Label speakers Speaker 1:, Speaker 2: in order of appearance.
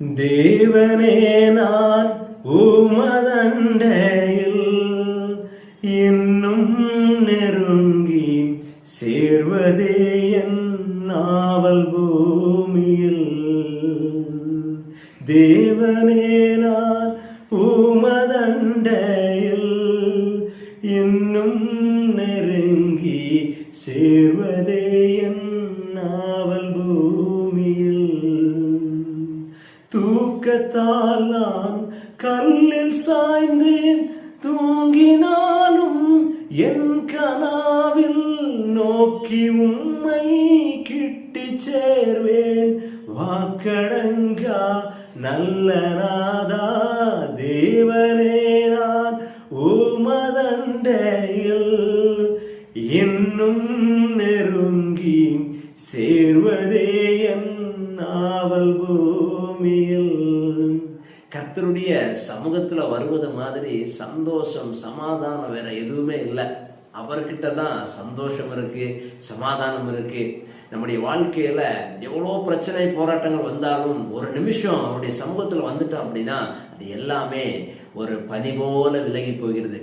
Speaker 1: தேவனே நான் உமதண்டையில் இன்னும் நெருங்கி சேர்வதே என் நாவல் பூமியில். தேவனே நான் உமதண்டையில் இன்னும் நெருங்கி சேர்வதே என் நாவல் பூமியில். தூக்கத்தால் நான் கல்லில் சாய்ந்தேன், தூங்கினாலும் என் கனாவில் நோக்கி உம்மை கிட்டி சேர்வேன். வாக்கடங்கா நல்ல நாதா, தேவனே நான் உமதண்டையில் இன்னும் நெருங்கி சேர்வதே என் நாவல் பூமியில். கர்த்தருடைய சமூகத்துல வருவது மாதிரி சந்தோஷம் சமாதானம் வேற எதுவுமே இல்லை. அவர்கிட்ட தான் சந்தோஷம் இருக்கு, சமாதானம் இருக்கு. நம்முடைய வாழ்க்கையில எவ்வளோ பிரச்சனை போராட்டங்கள் வந்தாலும் ஒரு நிமிஷம் அவருடைய சமூகத்துல வந்துட்டோம் அப்படின்னா அது எல்லாமே ஒரு பனி போல விலகி போகிறது.